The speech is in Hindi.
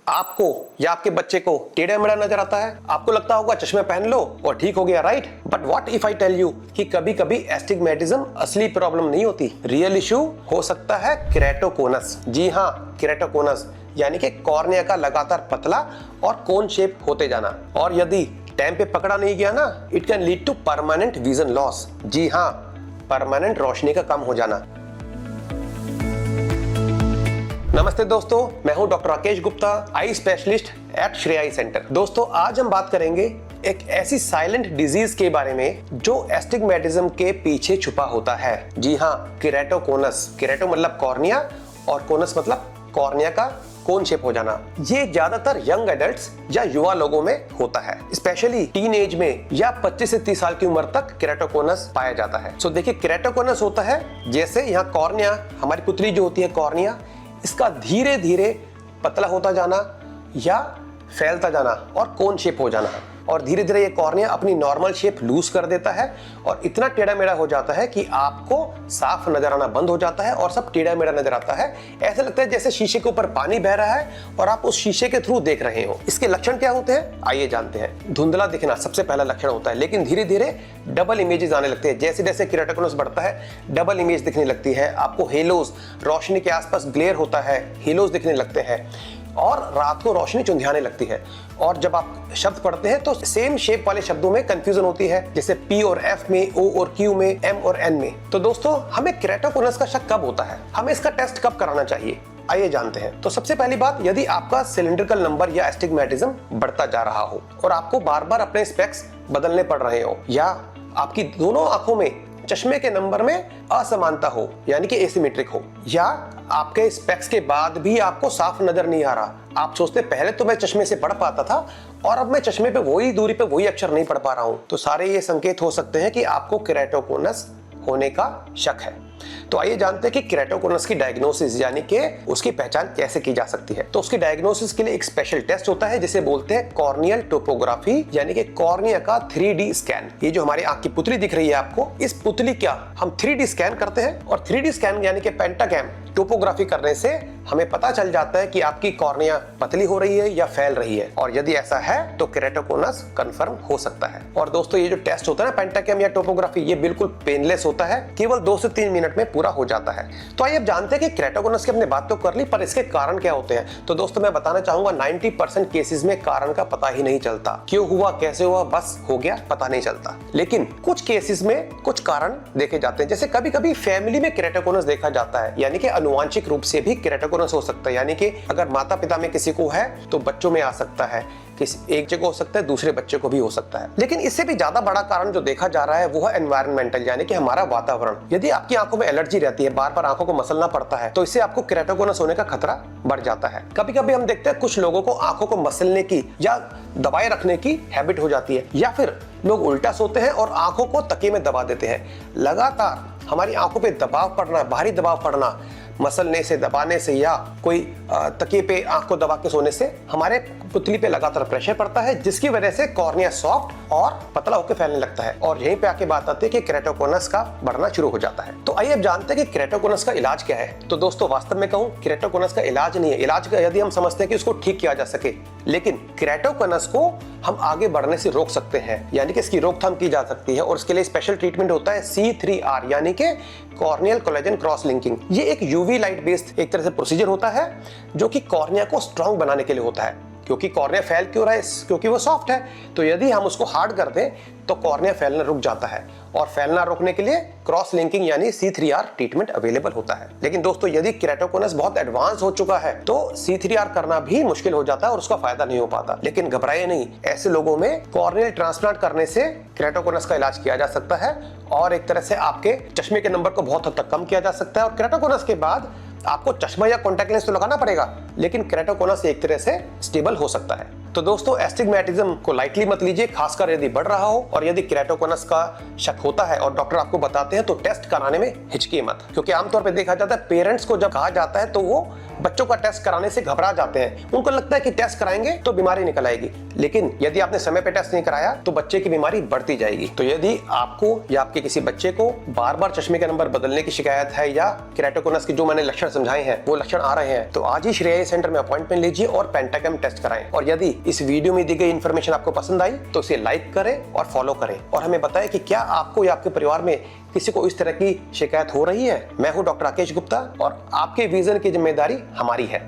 आपको या आपके बच्चे को टेढ़ा मेढ़ा नजर आता है, आपको लगता होगा चश्मे पहन लो और ठीक हो गया, right? But what if I tell you कि कभी कभी एस्टिग्मेटिज्म असली प्रॉब्लम नहीं होती, रियल इशू हो सकता है केराटोकोनस। जी हाँ, केराटोकोनस यानी कि कॉर्निया का लगातार पतला और कोन शेप होते जाना, और यदि टाइम पे पकड़ा नहीं गया ना, it can lead to permanent vision loss. जी हाँ, परमानेंट रोशनी का कम हो जाना। नमस्ते दोस्तों, मैं हूं doctor Rakesh Gupta, eye specialist at Shreya I centre. दोस्तों, आज हम बात करेंगे एक ऐसी साइलेंट डिजीज के बारे में जो एस्टिग्मेटिज्म के पीछे छुपा होता है। जी हाँ, केराटोकोनस। केराटो मतलब कॉर्निया और कोनस मतलब कॉर्निया का कोन शेप हो जाना। ये ज्यादातर यंग एडल्ट्स या युवा लोगों में होता है, स्पेशली टीन एज में या 25 से 30 साल की उम्र तक केराटोकोनस पाया जाता है। सो देखिए, केराटोकोनस होता है जैसे यहाँ कॉर्निया, हमारी पुतली जो होती है कॉर्निया, इसका धीरे धीरे पतला होता जाना या फैलता जाना और कोन शेप हो जाना, और धीरे धीरे ये कॉर्निया अपनी नॉर्मल शेप लूज कर देता है और इतना टेढ़ा मेढ़ा हो जाता है कि आपको साफ नजर आना बंद हो जाता है और सब टेढ़ा मेढ़ा नजर आता है। ऐसा लगता है जैसे शीशे के ऊपर पानी बह रहा है और आप उस शीशे के थ्रू देख रहे हो। इसके लक्षण क्या होते हैं, आइए जानते हैं। धुंधला दिखना सबसे पहला लक्षण होता है, लेकिन धीरे धीरे डबल इमेजेस आने लगते हैं। जैसे जैसे केराटोकोनस बढ़ता है, डबल इमेज दिखने लगती है आपको। हेलोज, रोशनी के आसपास ग्लेयर होता है, हेलोज दिखने लगते हैं और रात को रोशनी चुंधियाने लगती है। और जब आप शब्द पढ़ते हैं तो सेम शेप वाले शब्दों में कंफ्यूजन होती है, जैसे P और F में, O और Q में, M और N में। तो दोस्तों, हमें केराटोकोनस का शक कब होता है, हमें इसका टेस्ट कब कराना चाहिए, आइए जानते हैं। तो सबसे पहली बात, यदि आपका सिलिंड्रिकल नंबर या एस्टिग्मेटिज्म बढ़ता जा रहा हो और आपको बार बार अपने स्पेक्स बदलने पड़ रहे हो, या आपकी दोनों आंखों में चश्मे के नंबर में असमानता हो यानी कि एसिमेट्रिक हो, या आपके स्पेक्स के बाद भी आपको साफ नजर नहीं आ रहा, आप सोचते पहले तो मैं चश्मे से पढ़ पाता था और अब मैं चश्मे पे वही दूरी पे वही अक्षर नहीं पढ़ पा रहा हूं, तो सारे ये संकेत हो सकते हैं कि आपको केराटोकोनस होने का शक है। तो आइए जानते हैं कि केराटोकोनस की डायग्नोसिस यानी कि उसकी पहचान कैसे की जा सकती है। तो उसकी डायग्नोसिस के लिए एक स्पेशल टेस्ट होता है जिसे बोलते हैं कॉर्नियल टोपोग्राफी यानी कि कॉर्निया का 3D स्कैन। ये जो हमारी आंख की पुतली दिख रही है आपको, इस पुतली का हम 3D स्कैन करते हैं, और 3D स्कैन यानी कि पेंटाग्राम टोपोग्राफी करने से हमें पता चल जाता है कि आपकी कॉर्निया पतली हो रही है या फैल रही है, और यदि ऐसा है तो केराटोकोनस कंफर्म हो सकता है। और दोस्तों, ये जो टेस्ट होता है ना, पेंटाग्राम या टोपोग्राफी, ये बिल्कुल पेनलेस होता है, केवल 2 से 3 मिनट में पूरा हो जाता है। तो आइए अब जानते हैं कि केराटोकोनस की हमने बात तो कर ली, पर इसके कारण क्या होते हैं। तो दोस्तों, मैं बताना चाहूंगा 90% केसेस में कारण का पता ही नहीं चलता, क्यों हुआ, कैसे हुआ, बस हो गया, पता नहीं चलता। लेकिन कुछ केसेस में कुछ कारण देखे जाते हैं, जैसे कभी कभी फैमिली में केराटोकोनस देखा जाता है, यानी कि आनुवांशिक रूप से भी केराटोकोनस हो सकता है, यानी कि अगर माता पिता में किसी को है तो बच्चों में आ सकता है, किसी एक जगह हो सकता है, दूसरे बच्चे को भी हो सकता है। लेकिन इससे भी ज्यादा बड़ा कारण जो देखा जा रहा है वो है एनवायरमेंटल, यानी कि हमारा वातावरण। यदि आपकी आंखों में एलर्जी रहती है, बार बार आंखों को मसलना पड़ता है, तो इससे आपको केराटोकोनस होने का खतरा बढ़ जाता है। कभी कभी हम देखते हैं कुछ लोगों को आंखों को मसलने की या दबाए रखने की हैबिट हो जाती है, या फिर लोग उल्टा सोते हैं और आंखों को तकिए में दबा देते हैं। लगातार हमारी आंखों पे दबाव पड़ना, भारी दबाव पड़ना, मसलने से, दबाने से, या कोई तकिए पे आंख को दबा के सोने से हमारे पुतली पे लगातार प्रेशर पड़ता है, जिसकी वजह से कॉर्निया सॉफ्ट और पतला होकर फैलने लगता है, और यहीं पे आके बात आती है कि केराटोकोनस का बढ़ना शुरू हो जाता है। तो आइए अब जानते हैं कि केराटोकोनस का इलाज क्या है। तो दोस्तों, वास्तव में कहूं, केराटोकोनस का इलाज नहीं है। इलाज का यदि हम समझते हैं कि उसको ठीक किया जा सके, लेकिन केराटोकोनस को हम आगे बढ़ने से रोक सकते हैं, यानी कि इसकी रोकथाम की जा सकती है, और इसके लिए स्पेशल ट्रीटमेंट होता है C3R यानी कि कॉर्नियल कोलेजन क्रॉस लिंकिंग। ये एक UV लाइट बेस्ड एक तरह से प्रोसीजर होता है जो कि कॉर्निया को स्ट्रांग बनाने के लिए होता है, क्योंकि कॉर्निया फैल क्यों रहा है, क्योंकि वो सॉफ्ट है। तो यदि हम उसको हार्ड कर दें तो कॉर्निया फैलना रुक जाता है, और फैलना रोकने के लिए क्रॉस लिंकिंग यानी C3R ट्रीटमेंट अवेलेबल होता है। लेकिन दोस्तों, यदि केराटोकोनस बहुत एडवांस हो चुका है तो C3R करना भी मुश्किल हो जाता है और उसका फायदा नहीं हो पाता। लेकिन घबराइए नहीं, ऐसे लोगों में कॉर्नियल ट्रांसप्लांट करने से केराटोकोनस का इलाज किया जा सकता है, और एक तरह से आपके चश्मे के नंबर को बहुत हद तक कम किया जा सकता है। और केराटोकोनस के बाद आपको चश्मा या कॉन्टैक्ट लेंस तो लगाना पड़ेगा, लेकिन केराटोकोनस एक तरह से स्टेबल हो सकता है। तो दोस्तों, एस्टिग्मेटिज्म को लाइटली मत लीजिए, खासकर यदि बढ़ रहा हो, और यदि केराटोकोनस का शक होता है और डॉक्टर आपको बताते हैं तो टेस्ट कराने में हिचकिए मत, क्योंकि आमतौर पर देखा जाता है पेरेंट्स को जब कहा जाता है तो वो बच्चों का टेस्ट कराने से घबरा जाते हैं। उनको लगता है कि टेस्ट कराएंगे तो बीमारी निकल आएगी, लेकिन यदि आपने समय पे टेस्ट नहीं कराया तो बच्चे की बीमारी बढ़ती जाएगी। तो यदि आपको या आपके किसी बच्चे को बार बार चश्मे के नंबर बदलने की शिकायत है या केराटोकोनस के जो मैंने लक्षण समझाए हैं वो लक्षण आ रहे हैं, तो आज ही श्रेया सेंटर में अपॉइंटमेंट लीजिए और पेंटागम टेस्ट कराएं। और यदि इस वीडियो में दी गई इन्फॉर्मेशन आपको पसंद आई तो इसे लाइक करें और फॉलो करें और हमें बताएं कि क्या आपको या आपके परिवार में किसी को इस तरह की शिकायत हो रही है। मैं हूं डॉक्टर राकेश गुप्ता और आपके विजन की जिम्मेदारी हमारी है।